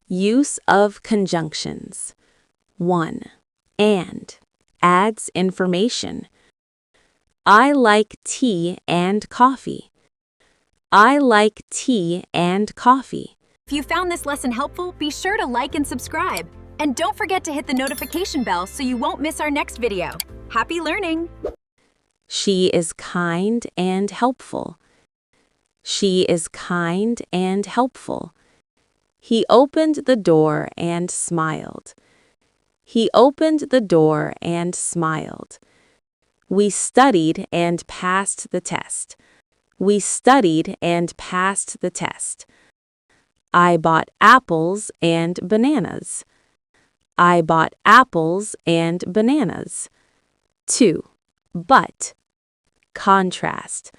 Use of conjunctions. 1. And adds information. I like tea and coffee. I like tea and coffee. If you found this lesson helpful, be sure to like and subscribe. And don't forget to hit the notification bell so you won't miss our next video. Happy learning! She is kind and helpful. She is kind and helpful. He opened the door and smiled. He opened the door and smiled. We studied and passed the test. We studied and passed the test. I bought apples and bananas. I bought apples and bananas. 2. But. Contrast.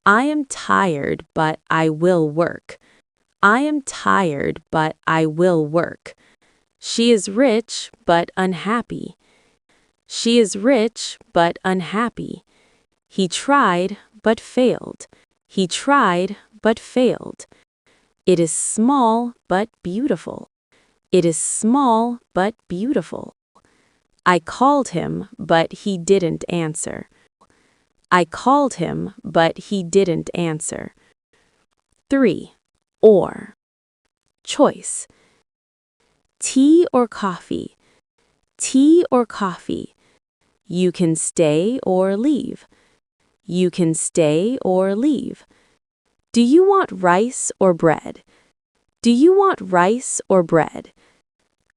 I am tired, but I will work. I am tired, but I will work. She is rich, but unhappy. She is rich, but unhappy. He tried, but failed. He tried, but failed. It is small, but beautiful. It is small, but beautiful. I called him, but he didn't answer. I called him, but he didn't answer. 3. Or. Choice. Tea or coffee? Tea or coffee? You can stay or leave. You can stay or leave. Do you want rice or bread? Do you want rice or bread?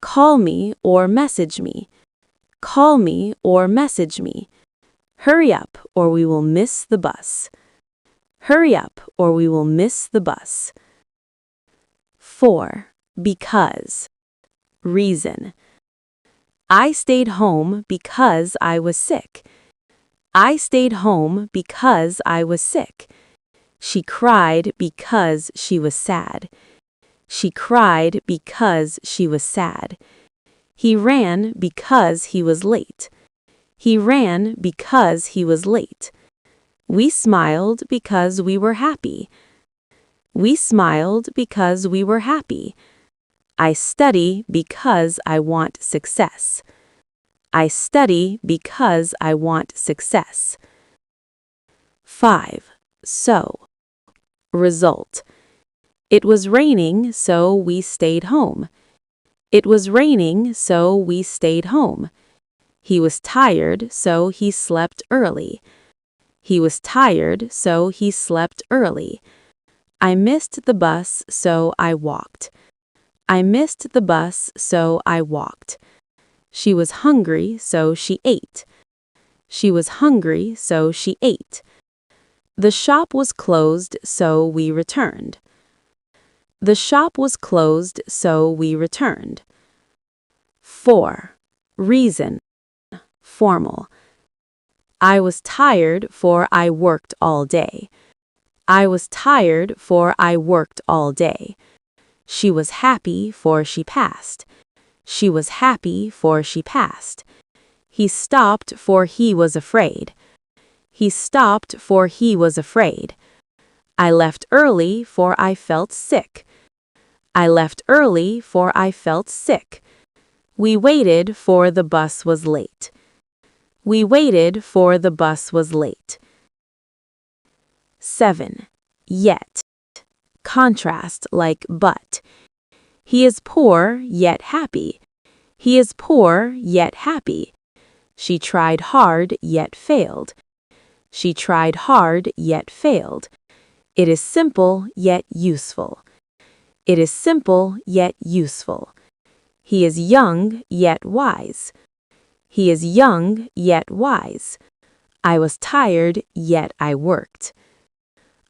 Call me or message me. Call me or message me. Hurry up or we will miss the bus. Hurry up or we will miss the bus. 4. Because. Reason. I stayed home because I was sick. I stayed home because I was sick. She cried because she was sad. She cried because she was sad. He ran because he was late. He ran because he was late. We smiled because we were happy. We smiled because we were happy. I study because I want success. I study because I want success. 5. So. Result. It was raining, so we stayed home. It was raining, so we stayed home. He was tired, so he slept early. He was tired, so he slept early. I missed the bus, so I walked. I missed the bus, so I walked. She was hungry, so she ate. She was hungry, so she ate. The shop was closed, so we returned. The shop was closed, so we returned. 4. Reason. Formal. I was tired, for I worked all day. I was tired, for I worked all day. She was happy, for she passed. She was happy, for she passed. He stopped, for he was afraid. He stopped, for he was afraid. I left early, for I felt sick. I left early, for I felt sick. We waited, for the bus was late. We waited, for the bus was late. 7. Yet. Contrast like but. He is poor, yet happy. He is poor, yet happy. She tried hard, yet failed. She tried hard, yet failed. It is simple, yet useful. It is simple, yet useful. He is young, yet wise. He is young, yet wise. I was tired, yet I worked.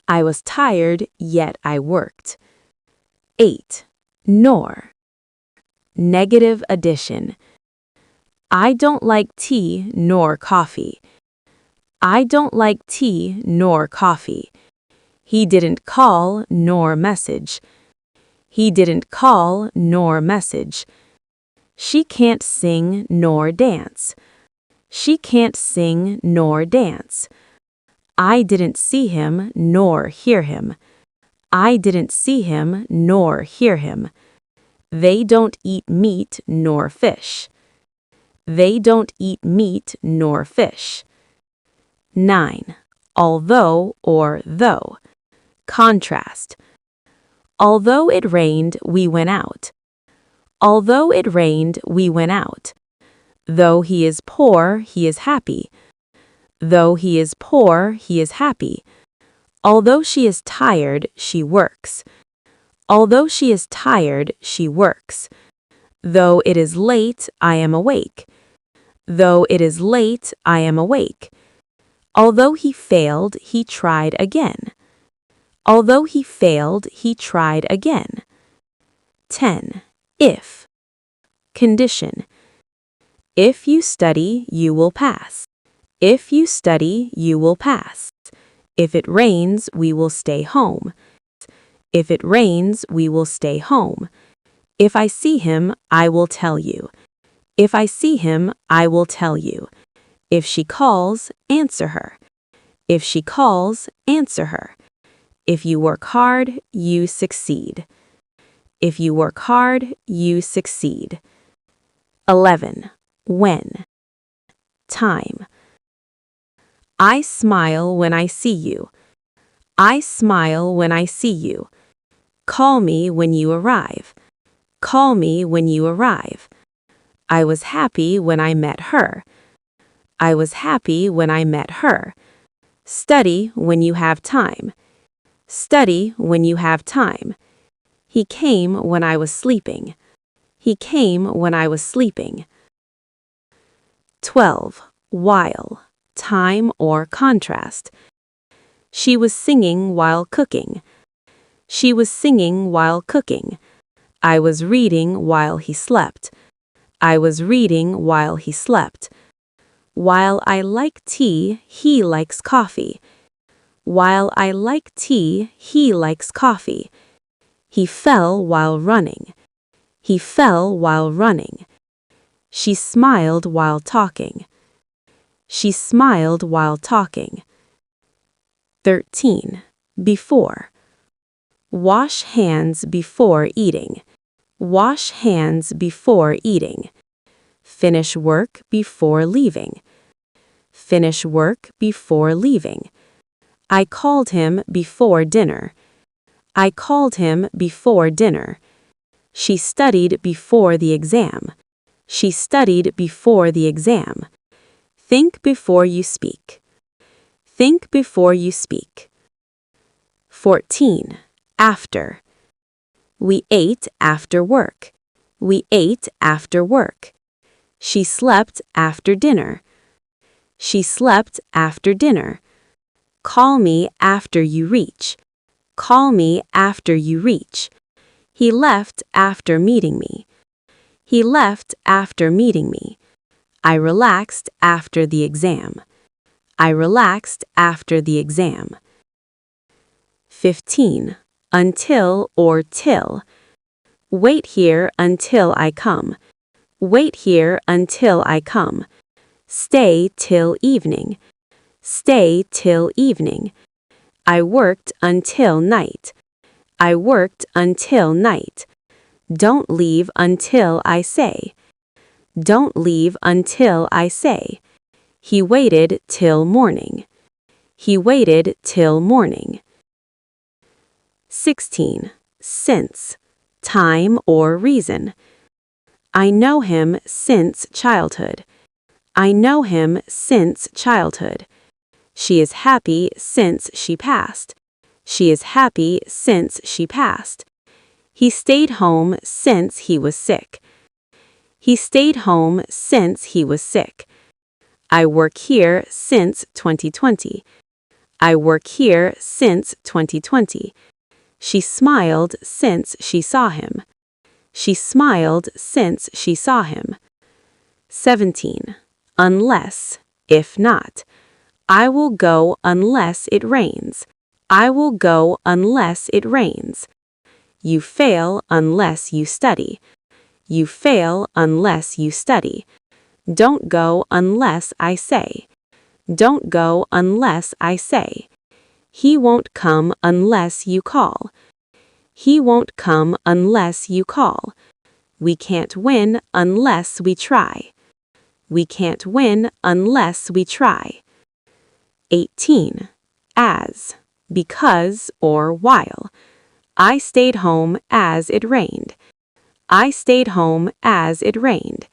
I was tired, yet I worked. 8. Nor. Negative addition. I don't like tea nor coffee. I don't like tea nor coffee. He didn't call nor message. He didn't call nor message. She can't sing nor dance. She can't sing nor dance. I didn't see him nor hear him. I didn't see him nor hear him. They don't eat meat nor fish. They don't eat meat nor fish. 9. Although or though. Contrast. Although it rained, we went out. Although it rained, we went out. Though he is poor, he is happy. Though he is poor, he is happy. Although she is tired, she works. Although she is tired, she works. Though it is late, I am awake. Though it is late, I am awake. Although he failed, he tried again. Although he failed, he tried again. 10. If. Condition. If you study, you will pass. If you study, you will pass. If it rains, we will stay home. If it rains, we will stay home. If I see him, I will tell you. If I see him, I will tell you. If she calls, answer her. If she calls, answer her. If you work hard, you succeed. If you work hard, you succeed. 11. When. Time. I smile when I see you. I smile when I see you. Call me when you arrive. Call me when you arrive. I was happy when I met her. I was happy when I met her. Study when you have time. Study when you have time. He came when I was sleeping. He came when I was sleeping. 12. While. Time or contrast. She was singing while cooking. She was singing while cooking. I was reading while he slept. I was reading while he slept. While I like tea, he likes coffee. While I like tea, he likes coffee. He fell while running. He fell while running. She smiled while talking. She smiled while talking. 13. Before. Wash hands before eating. Wash hands before eating. Finish work before leaving. Finish work before leaving. I called him before dinner. I called him before dinner. She studied before the exam. She studied before the exam. Think before you speak. Think before you speak. 14. After. We ate after work. We ate after work. She slept after dinner. She slept after dinner. Call me after you reach. Call me after you reach. He left after meeting me. He left after meeting me. I relaxed after the exam. I relaxed after the exam. 15. Until or till. Wait here until I come. Wait here until I come. Stay till evening. Stay till evening. I worked until night. I worked until night. Don't leave until I say. Don't leave until I say. He waited till morning. He waited till morning. 16. Since. Time or reason. I know him since childhood. I know him since childhood. She is happy since she passed. She is happy since she passed. He stayed home since he was sick. He stayed home since he was sick. I work here since 2020. I work here since 2020. She smiled since she saw him. She smiled since she saw him. 17. Unless, if not. I will go unless it rains. I will go unless it rains. You fail unless you study. You fail unless you study. Don't go unless I say. Don't go unless I say. He won't come unless you call. He won't come unless you call. We can't win unless we try. We can't win unless we try. 18. As, because, or while. I stayed home as it rained. I stayed home as it rained.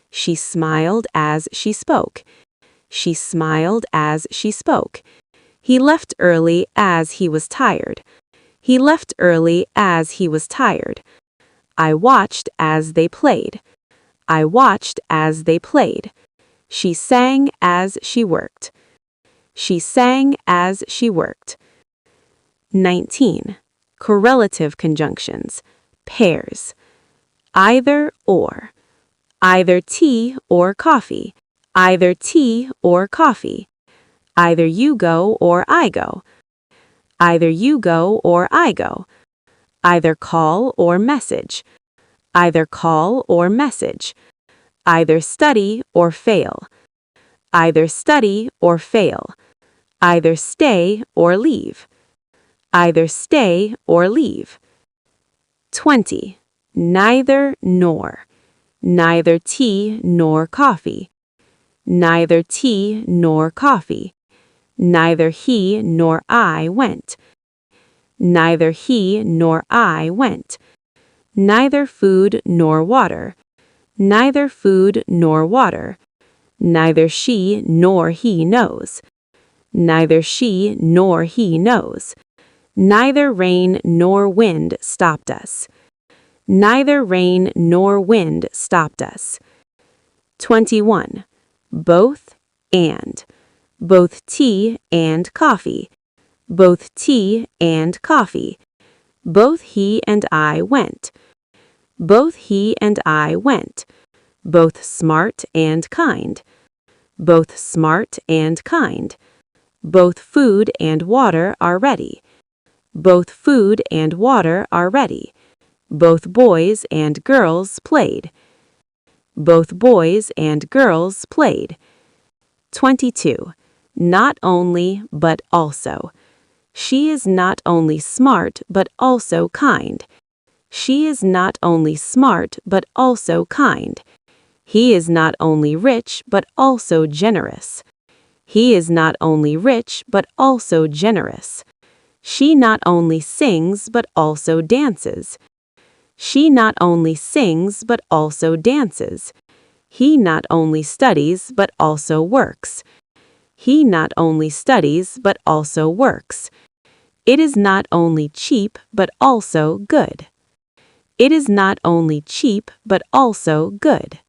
She smiled as she spoke. She smiled as she spoke. He left early as he was tired. He left early as he was tired. I watched as they played. I watched as they played. She sang as she worked. She sang as she worked. 19. Correlative conjunctions. Pairs. Either or. Either tea or coffee. Either tea or coffee. Either you go or I go. Either you go or I go. Either call or message. Either call or message. Either study or fail. Either study or fail. Either stay or leave. Either stay or leave. 20. Neither nor. Neither tea nor coffee. Neither tea nor coffee. Neither he nor I went. Neither he nor I went. Neither food nor water. Neither food nor water. Neither she nor he knows. Neither she nor he knows. Neither rain nor wind stopped us. Neither rain nor wind stopped us. 21. Both and. Both tea and coffee. Both tea and coffee. Both he and I went. Both he and I went. Both smart and kind. Both smart and kind. Both food and water are ready. Both food and water are ready. Both boys and girls played. Both boys and girls played. 22. Not only, but also. She is not only smart, but also kind. She is not only smart, but also kind. He is not only rich, but also generous. He is not only rich, but also generous. She not only sings, but also dances. She not only sings, but also dances. He not only studies, but also works. He not only studies, but also works. It is not only cheap, but also good. It is not only cheap, but also good.